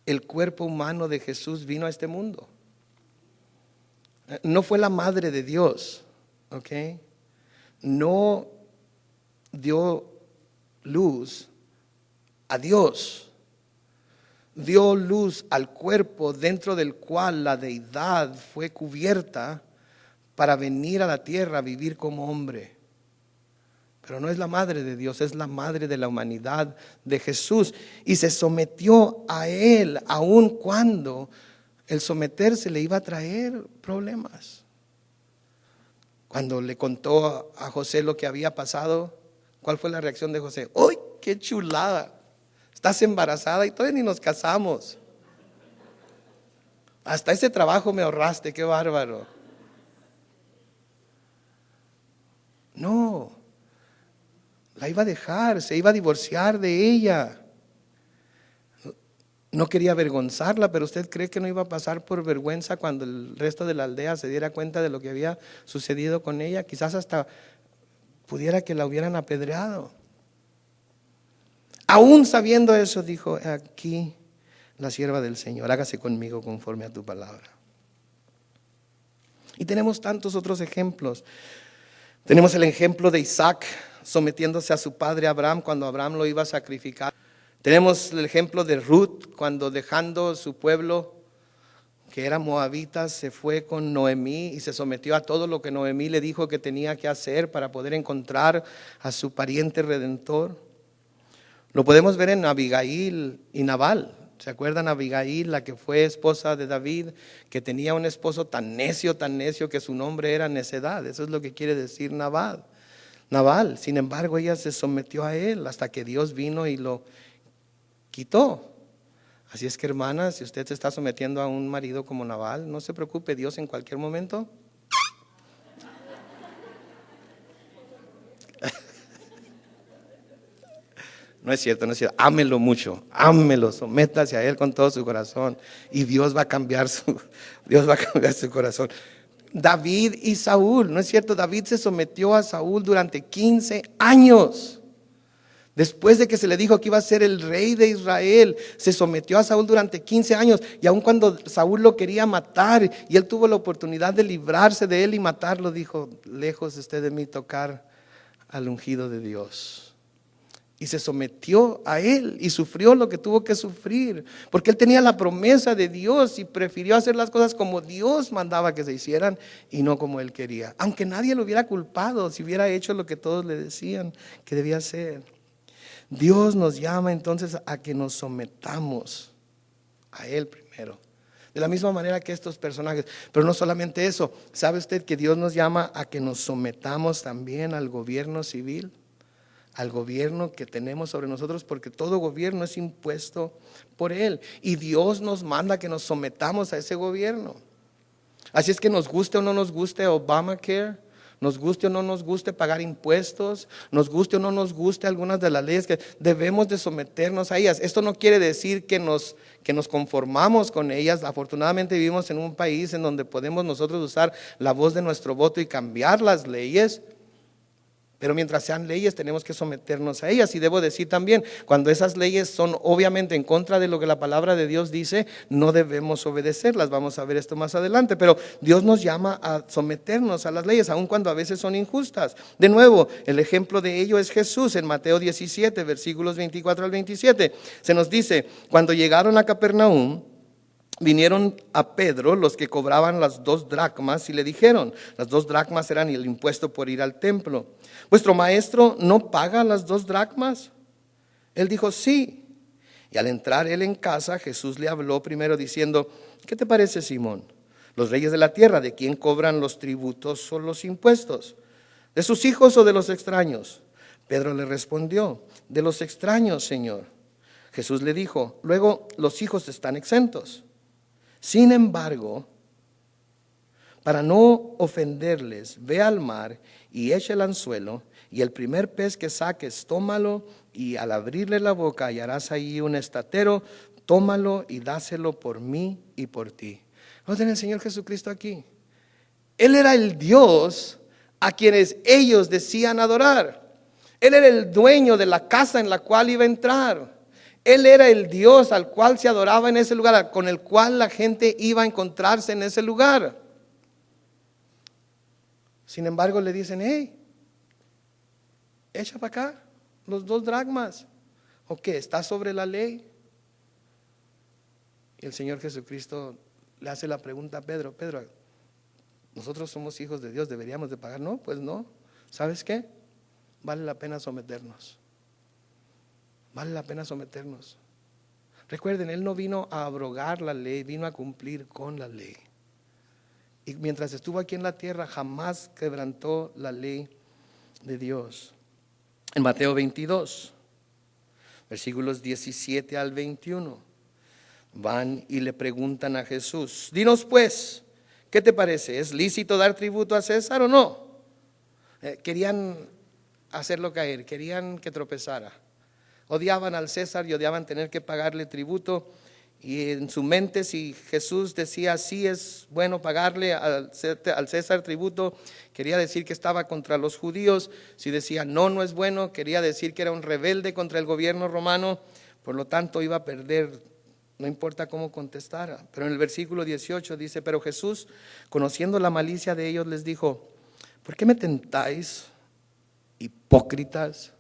el cuerpo humano de Jesús vino a este mundo. No fue la madre de Dios, ¿ok? No dio luz a Dios. Dio luz al cuerpo dentro del cual la deidad fue cubierta para venir a la tierra a vivir como hombre. Pero no es la madre de Dios, es la madre de la humanidad, de Jesús. Y se sometió a Él, aun cuando el someterse le iba a traer problemas. Cuando le contó a José lo que había pasado, ¿cuál fue la reacción de José? ¡Uy, qué chulada! Estás embarazada y todavía ni nos casamos. Hasta ese trabajo me ahorraste, qué bárbaro. No, la iba a dejar, se iba a divorciar de ella. No quería avergonzarla, pero ¿usted cree que no iba a pasar por vergüenza cuando el resto de la aldea se diera cuenta de lo que había sucedido con ella? Quizás hasta pudiera que la hubieran apedreado. Aún sabiendo eso, dijo: aquí la sierva del Señor, hágase conmigo conforme a tu palabra. Y tenemos tantos otros ejemplos. Tenemos el ejemplo de Isaac sometiéndose a su padre Abraham cuando Abraham lo iba a sacrificar. Tenemos el ejemplo de Ruth cuando, dejando su pueblo que era moabita, se fue con Noemí y se sometió a todo lo que Noemí le dijo que tenía que hacer para poder encontrar a su pariente redentor. Lo podemos ver en Abigail y Nabal. ¿Se acuerdan? Abigail, la que fue esposa de David, que tenía un esposo tan necio que su nombre era necedad. Eso es lo que quiere decir Nabal. Sin embargo, ella se sometió a él hasta que Dios vino y lo quitó. Así es que, hermana, si usted se está sometiendo a un marido como Nabal, no se preocupe, Dios en cualquier momento no es cierto, ámelo mucho, ámelo, sométase a él con todo su corazón y Dios va a cambiar su corazón. David y Saúl, ¿no es cierto? David se sometió a Saúl durante 15 años. Después de que se le dijo que iba a ser el rey de Israel, se sometió a Saúl durante 15 años. Y aun cuando Saúl lo quería matar y él tuvo la oportunidad de librarse de él y matarlo, dijo: lejos esté de mí tocar al ungido de Dios. Y se sometió a él y sufrió lo que tuvo que sufrir, porque él tenía la promesa de Dios y prefirió hacer las cosas como Dios mandaba que se hicieran y no como él quería. Aunque nadie lo hubiera culpado si hubiera hecho lo que todos le decían que debía hacer. Dios nos llama entonces a que nos sometamos a Él primero, de la misma manera que estos personajes. Pero no solamente eso, ¿sabe usted que Dios nos llama a que nos sometamos también al gobierno civil? Al gobierno que tenemos sobre nosotros, porque todo gobierno es impuesto por Él. Y Dios nos manda que nos sometamos a ese gobierno. Así es que nos guste o no nos guste Obamacare, nos guste o no nos guste pagar impuestos, nos guste o no nos guste algunas de las leyes, que debemos de someternos a ellas. Esto no quiere decir que nos conformamos con ellas. Afortunadamente vivimos en un país en donde podemos nosotros usar la voz de nuestro voto y cambiar las leyes. Pero mientras sean leyes tenemos que someternos a ellas. Y debo decir también, cuando esas leyes son obviamente en contra de lo que la palabra de Dios dice, no debemos obedecerlas. Vamos a ver esto más adelante. Pero Dios nos llama a someternos a las leyes, aun cuando a veces son injustas. De nuevo, el ejemplo de ello es Jesús. En Mateo 17, versículos 24 al 27, se nos dice: cuando llegaron a Capernaum, vinieron a Pedro los que cobraban las 2 dracmas y le dijeron, las 2 dracmas eran el impuesto por ir al templo, ¿vuestro maestro no paga las 2 dracmas? Él dijo: sí. Y al entrar él en casa, Jesús le habló primero diciendo: ¿qué te parece, Simón? Los reyes de la tierra, ¿de quién cobran los tributos o los impuestos? ¿De sus hijos o de los extraños? Pedro le respondió, de los extraños, Señor. Jesús le dijo, luego los hijos están exentos. Sin embargo, para no ofenderles, ve al mar y echa el anzuelo, y el primer pez que saques, tómalo, y al abrirle la boca hallarás ahí un estatero, tómalo y dáselo por mí y por ti. Vamos a tener el Señor Jesucristo aquí. Él era el Dios a quienes ellos decían adorar. Él era el dueño de la casa en la cual iba a entrar. Él era el Dios al cual se adoraba en ese lugar, con el cual la gente iba a encontrarse en ese lugar. Sin embargo, le dicen, hey, echa para acá los 2 dracmas. ¿O qué? ¿Está sobre la ley? Y el Señor Jesucristo le hace la pregunta a Pedro, Pedro, nosotros somos hijos de Dios, ¿deberíamos de pagar? No, pues no. ¿Sabes qué? Vale la pena someternos. Vale la pena someternos. Recuerden, Él no vino a abrogar la ley, vino a cumplir con la ley. Y mientras estuvo aquí en la tierra, jamás quebrantó la ley de Dios. En Mateo 22, versículos 17 al 21, van y le preguntan a Jesús, dinos pues, ¿qué te parece? ¿Es lícito dar tributo a César o no? Querían hacerlo caer, querían que tropezara. Odiaban al César y odiaban tener que pagarle tributo. Y en su mente, si Jesús decía sí es bueno pagarle al César tributo, quería decir que estaba contra los judíos. Si decía no es bueno, quería decir que era un rebelde contra el gobierno romano. Por lo tanto iba a perder, no importa cómo contestara. Pero en el versículo 18 dice, pero Jesús, conociendo la malicia de ellos, les dijo, ¿por qué me tentáis, hipócritas?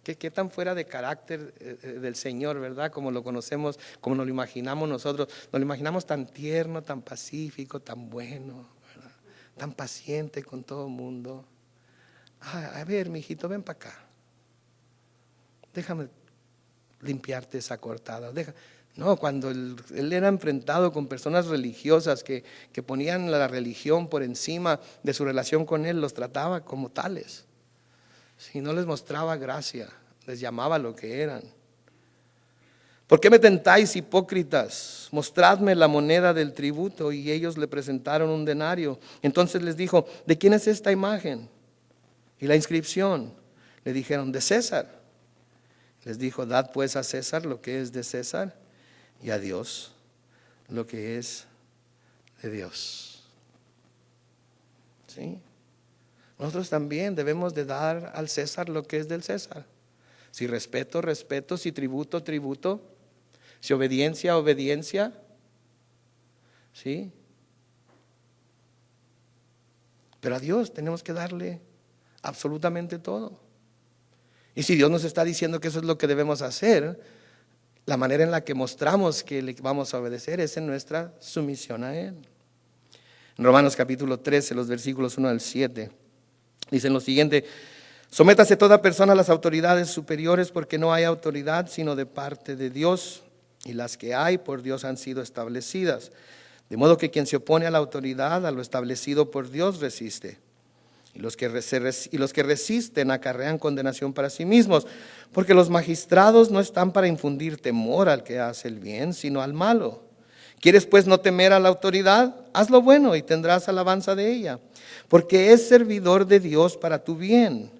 ¿Qué tan fuera de carácter del Señor, verdad? Como lo conocemos, como nos lo imaginamos nosotros. Nos lo imaginamos tan tierno, tan pacífico, tan bueno, ¿verdad? Tan paciente con todo el mundo. A ver, mijito, ven para acá. Déjame limpiarte esa cortada. No, cuando él era enfrentado con personas religiosas que ponían la religión por encima de su relación con Él, los trataba como tales. Si no les mostraba gracia, les llamaba lo que eran. ¿Por qué me tentáis, hipócritas? Mostradme la moneda del tributo. Y ellos le presentaron un denario. Entonces les dijo, ¿de quién es esta imagen? Y la inscripción. Le dijeron, de César. Les dijo, dad pues a César lo que es de César y a Dios lo que es de Dios. ¿Sí? Nosotros también debemos de dar al César lo que es del César. Si respeto, respeto. Si tributo, tributo. Si obediencia, obediencia. ¿Sí? Pero a Dios tenemos que darle absolutamente todo. Y si Dios nos está diciendo que eso es lo que debemos hacer, la manera en la que mostramos que le vamos a obedecer es en nuestra sumisión a Él. En Romanos capítulo 13, los versículos 1 al 7. Dicen lo siguiente, sométase toda persona a las autoridades superiores porque no hay autoridad sino de parte de Dios y las que hay por Dios han sido establecidas. De modo que quien se opone a la autoridad, a lo establecido por Dios, resiste. Y los que resisten acarrean condenación para sí mismos, porque los magistrados no están para infundir temor al que hace el bien, sino al malo. ¿Quieres pues no temer a la autoridad? Haz lo bueno y tendrás alabanza de ella, porque es servidor de Dios para tu bien.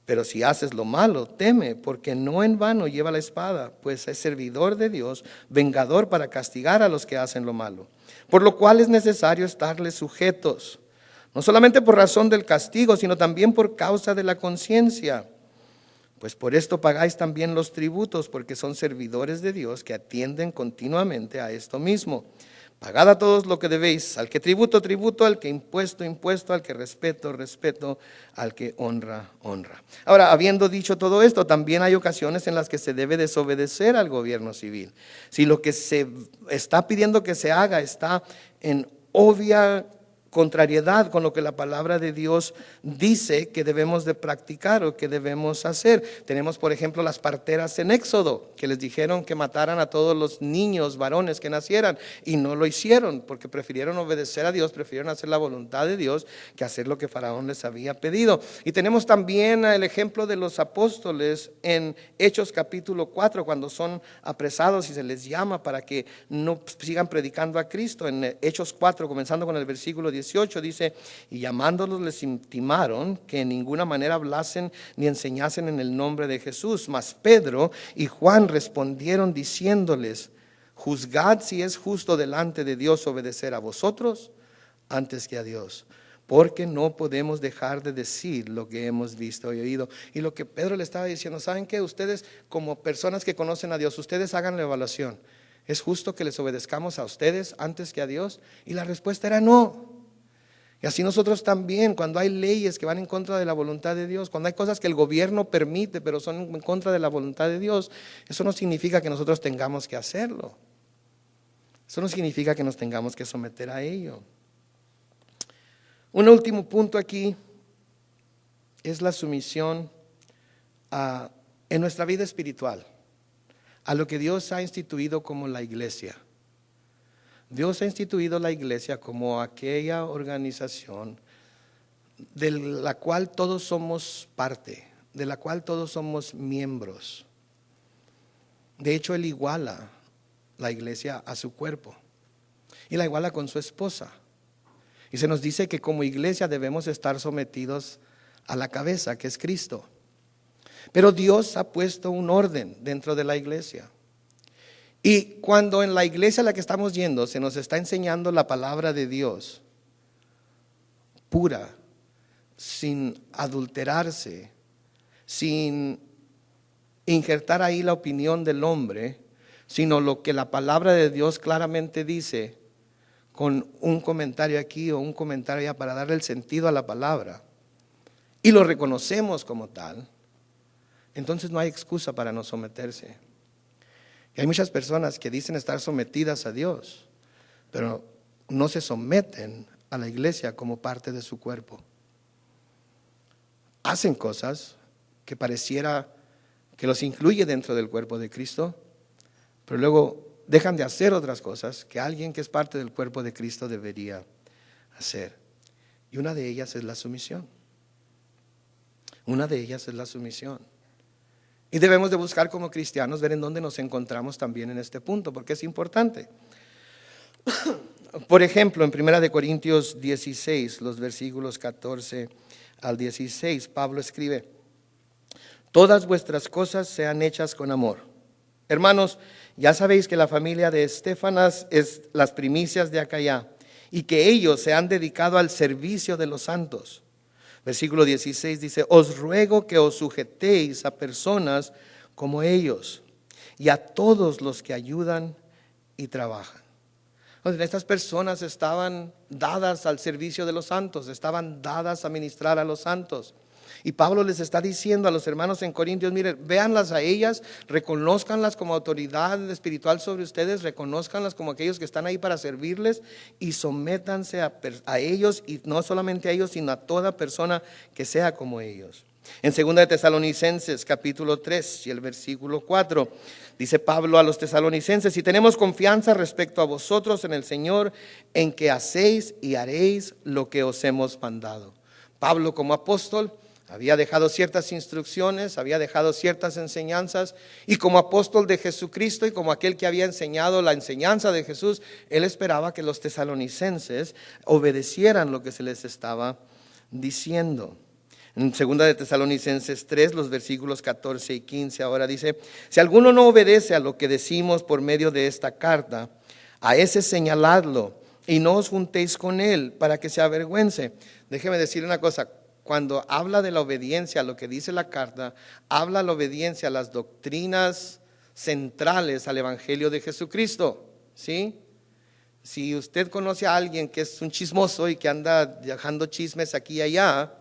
Pero si haces lo malo, teme, porque no en vano lleva la espada, pues es servidor de Dios, vengador para castigar a los que hacen lo malo. Por lo cual es necesario estarles sujetos, no solamente por razón del castigo, sino también por causa de la conciencia. Pues por esto pagáis también los tributos, porque son servidores de Dios que atienden continuamente a esto mismo. Pagad a todos lo que debéis, al que tributo, tributo, al que impuesto, impuesto, al que respeto, respeto, al que honra, honra. Ahora, habiendo dicho todo esto, también hay ocasiones en las que se debe desobedecer al gobierno civil. Si lo que se está pidiendo que se haga está en obvia contrariedad con lo que la palabra de Dios dice que debemos de practicar o que debemos hacer. Tenemos, por ejemplo, las parteras en Éxodo, que les dijeron que mataran a todos los niños varones que nacieran, y no lo hicieron porque prefirieron obedecer a Dios, prefirieron hacer la voluntad de Dios que hacer lo que Faraón les había pedido. Y tenemos también el ejemplo de los apóstoles en Hechos capítulo 4, cuando son apresados y se les llama para que no sigan predicando a Cristo. En Hechos 4, comenzando con el versículo 18, dice: y llamándolos les intimaron que en ninguna manera hablasen ni enseñasen en el nombre de Jesús. Mas Pedro y Juan respondieron diciéndoles: juzgad si es justo delante de Dios obedecer a vosotros antes que a Dios, porque no podemos dejar de decir lo que hemos visto y oído. Y lo que Pedro le estaba diciendo: ¿saben qué? Ustedes, como personas que conocen a Dios, ustedes hagan la evaluación. ¿Es justo que les obedezcamos a ustedes antes que a Dios? Y la respuesta era no. Y así nosotros también, cuando hay leyes que van en contra de la voluntad de Dios, cuando hay cosas que el gobierno permite pero son en contra de la voluntad de Dios, eso no significa que nosotros tengamos que hacerlo. Eso no significa que nos tengamos que someter a ello. Un último punto aquí es la sumisión en nuestra vida espiritual a lo que Dios ha instituido como la iglesia. Dios ha instituido la iglesia como aquella organización de la cual todos somos parte, de la cual todos somos miembros. De hecho, Él iguala la iglesia a su cuerpo y la iguala con su esposa. Y se nos dice que como iglesia debemos estar sometidos a la cabeza, que es Cristo. Pero Dios ha puesto un orden dentro de la iglesia. Y cuando en la iglesia a la que estamos yendo se nos está enseñando la palabra de Dios pura, sin adulterarse, sin injertar ahí la opinión del hombre, sino lo que la palabra de Dios claramente dice, con un comentario aquí o un comentario allá para darle el sentido a la palabra, y lo reconocemos como tal, entonces no hay excusa para no someterse. Y hay muchas personas que dicen estar sometidas a Dios, pero no se someten a la iglesia como parte de su cuerpo. Hacen cosas que pareciera que los incluye dentro del cuerpo de Cristo, pero luego dejan de hacer otras cosas que alguien que es parte del cuerpo de Cristo debería hacer. Y una de ellas es la sumisión. Una de ellas es la sumisión. Y debemos de buscar como cristianos ver en dónde nos encontramos también en este punto, porque es importante. Por ejemplo, en 1 Corintios 16, los versículos 14 al 16, Pablo escribe: todas vuestras cosas sean hechas con amor. Hermanos, ya sabéis que la familia de Estéfanas es las primicias de Acaya, y que ellos se han dedicado al servicio de los santos. Versículo 16 dice: os ruego que os sujetéis a personas como ellos y a todos los que ayudan y trabajan. Entonces, estas personas estaban dadas al servicio de los santos, estaban dadas a ministrar a los santos. Y Pablo les está diciendo a los hermanos en Corintios: miren, véanlas a ellas, reconózcanlas como autoridad espiritual sobre ustedes, reconózcanlas como aquellos que están ahí para servirles, y sométanse a ellos, y no solamente a ellos, sino a toda persona que sea como ellos. En 2 de Tesalonicenses capítulo 3 y el versículo 4 dice Pablo a los tesalonicenses: y tenemos confianza respecto a vosotros en el Señor, en que hacéis y haréis lo que os hemos mandado. Pablo, como apóstol, había dejado ciertas instrucciones, había dejado ciertas enseñanzas, y como apóstol de Jesucristo y como aquel que había enseñado la enseñanza de Jesús, él esperaba que los tesalonicenses obedecieran lo que se les estaba diciendo. En 2 de Tesalonicenses 3, los versículos 14 y 15 ahora dice: si alguno no obedece a lo que decimos por medio de esta carta, a ese señaladlo y no os juntéis con él para que se avergüence. Déjeme decir una cosa: cuando habla de la obediencia a lo que dice la carta, habla de la obediencia a las doctrinas centrales al Evangelio de Jesucristo, ¿sí? Si usted conoce a alguien que es un chismoso y que anda dejando chismes aquí y allá,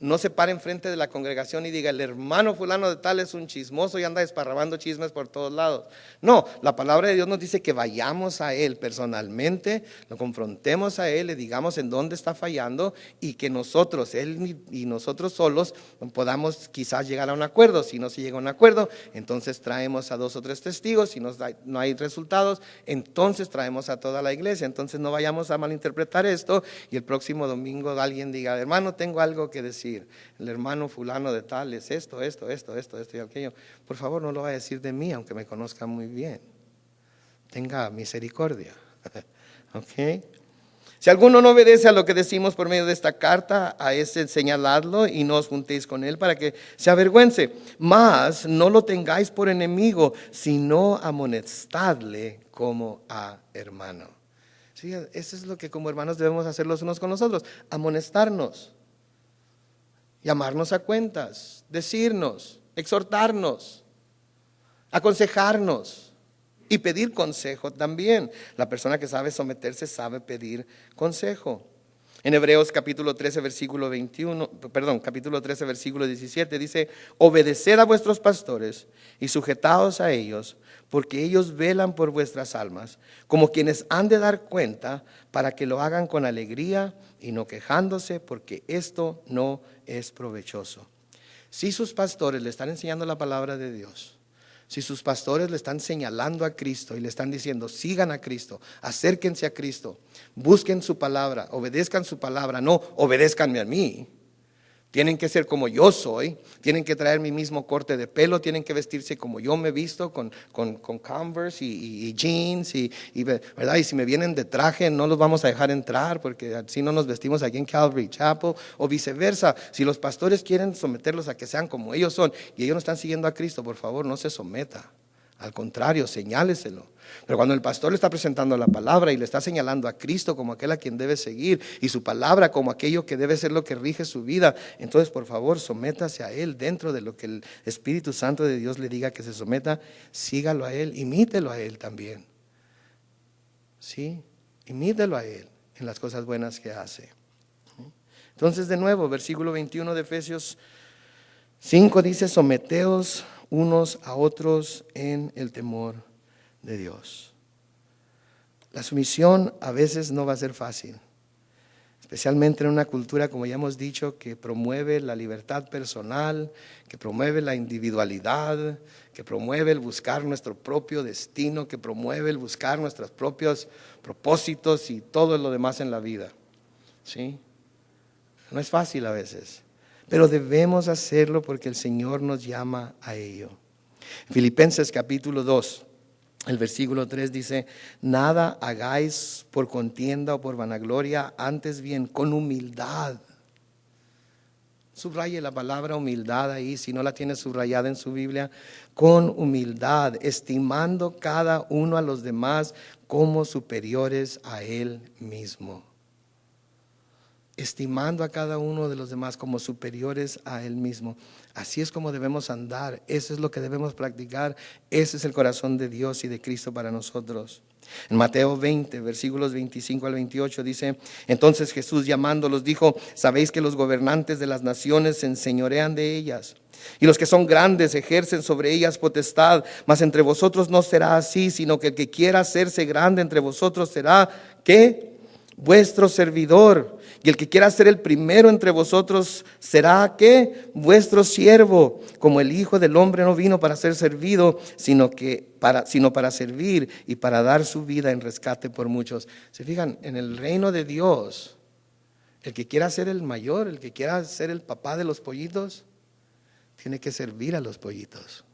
No se pare enfrente de la congregación y diga, el hermano fulano de tal es un chismoso y anda desparramando chismes por todos lados. No, la palabra de Dios nos dice que vayamos a él personalmente, lo confrontemos a él, le digamos en dónde está fallando y que nosotros, él y nosotros solos, podamos quizás llegar a un acuerdo. Si no se llega a un acuerdo, entonces traemos a 2 o 3 testigos. Si no hay resultados, entonces traemos a toda la iglesia. Entonces no vayamos a malinterpretar esto y el próximo domingo alguien diga, hermano, tengo algo que decir. El hermano fulano de tal es esto y aquello. Por favor, no lo va a decir de mí, aunque me conozca muy bien. Tenga misericordia. ¿Ok? Si alguno no obedece a lo que decimos por medio de esta carta, a ese señaladlo y no os juntéis con él para que se avergüence. Mas no lo tengáis por enemigo, sino amonestadle como a hermano. Sí, eso es lo que como hermanos debemos hacer los unos con los otros, amonestarnos. Llamarnos a cuentas, decirnos, exhortarnos, aconsejarnos y pedir consejo también. La persona que sabe someterse sabe pedir consejo. En Hebreos capítulo 13 versículo 17 dice, obedeced a vuestros pastores y sujetaos a ellos, porque ellos velan por vuestras almas, como quienes han de dar cuenta, para que lo hagan con alegría y no quejándose, porque esto no es provechoso. Si sus pastores le están enseñando la palabra de Dios, si sus pastores le están señalando a Cristo y le están diciendo, sigan a Cristo, acérquense a Cristo, busquen su palabra, obedezcan su palabra, no obedézcanme a mí. Tienen que ser como yo soy, tienen que traer mi mismo corte de pelo, tienen que vestirse como yo me visto, con Converse y jeans, ¿verdad? Y si me vienen de traje no los vamos a dejar entrar porque así no nos vestimos aquí en Calvary Chapel, o viceversa. Si los pastores quieren someterlos a que sean como ellos son y ellos no están siguiendo a Cristo, por favor no se someta. Al contrario, señáleselo. Pero cuando el pastor le está presentando la palabra y le está señalando a Cristo como aquel a quien debe seguir y su palabra como aquello que debe ser lo que rige su vida, entonces por favor sométase a él dentro de lo que el Espíritu Santo de Dios le diga que se someta. Sígalo a él, imítelo a él también. ¿Sí? Imítelo a él en las cosas buenas que hace. Entonces de nuevo, versículo 21 de Efesios 5 dice, someteos unos a otros en el temor de Dios. La sumisión a veces no va a ser fácil, especialmente en una cultura, como ya hemos dicho, que promueve la libertad personal, que promueve la individualidad, que promueve el buscar nuestro propio destino, que promueve el buscar nuestros propios propósitos y todo lo demás en la vida. ¿Sí? No es fácil a veces, pero debemos hacerlo porque el Señor nos llama a ello. Filipenses capítulo 2, el versículo 3 dice, nada hagáis por contienda o por vanagloria, antes bien con humildad. Subraye la palabra humildad ahí, si no la tiene subrayada en su Biblia, con humildad, estimando cada uno a los demás como superiores a él mismo. Estimando a cada uno de los demás como superiores a él mismo. Así es como debemos andar, eso es lo que debemos practicar, ese es el corazón de Dios y de Cristo para nosotros. En Mateo 20, versículos 25 al 28 dice, entonces Jesús llamándolos dijo, sabéis que los gobernantes de las naciones se enseñorean de ellas, y los que son grandes ejercen sobre ellas potestad, mas entre vosotros no será así, sino que el que quiera hacerse grande entre vosotros será, ¿qué? Vuestro servidor. Y el que quiera ser el primero entre vosotros será, ¿qué? Vuestro siervo. Como el Hijo del Hombre no vino para ser servido, sino para servir y para dar su vida en rescate por muchos. ¿Se fijan? En el reino de Dios, el que quiera ser el mayor, el que quiera ser el papá de los pollitos, tiene que servir a los pollitos.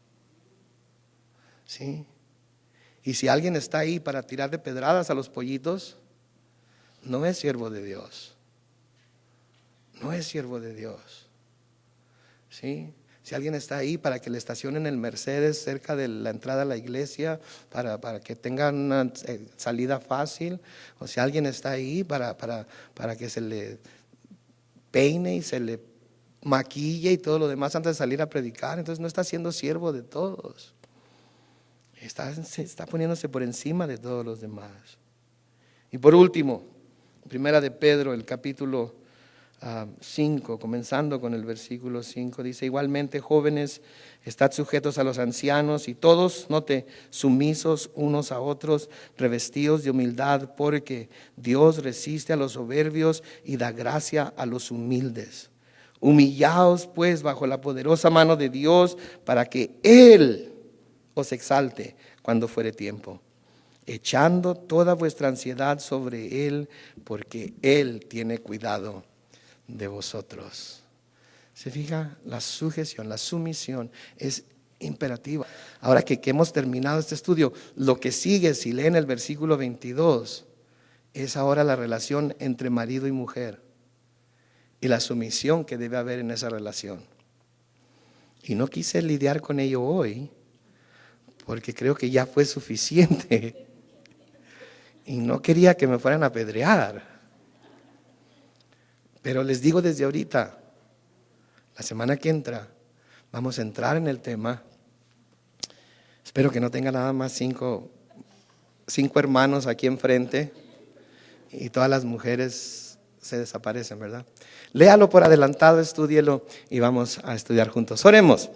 ¿Sí? Y si alguien está ahí para tirar de pedradas a los pollitos, no es siervo de Dios. No es siervo de Dios. ¿Sí? Si alguien está ahí para que le estacionen el Mercedes cerca de la entrada a la iglesia, para que tengan una salida fácil, o si alguien está ahí para que se le peine y se le maquille y todo lo demás antes de salir a predicar, entonces no está siendo siervo de todos. Está poniéndose por encima de todos los demás. Y por último, Primera de Pedro, el capítulo 5, comenzando con el versículo 5, dice: igualmente, jóvenes, estad sujetos a los ancianos, y todos, note, sumisos unos a otros, revestidos de humildad, porque Dios resiste a los soberbios y da gracia a los humildes. Humillaos pues bajo la poderosa mano de Dios, para que Él os exalte cuando fuere tiempo, echando toda vuestra ansiedad sobre Él, porque Él tiene cuidado de vosotros. ¿Se fija? La sujeción, la sumisión es imperativa. Ahora que hemos terminado este estudio, lo que sigue, si leen el versículo 22, es ahora la relación entre marido y mujer y la sumisión que debe haber en esa relación. Y no quise lidiar con ello hoy, porque creo que ya fue suficiente y no quería que me fueran a apedrear. Pero les digo desde ahorita, la semana que entra vamos a entrar en el tema. Espero que no tenga nada más cinco hermanos aquí enfrente y todas las mujeres se desaparecen, ¿verdad? Léalo por adelantado, estúdielo y vamos a estudiar juntos. Oremos.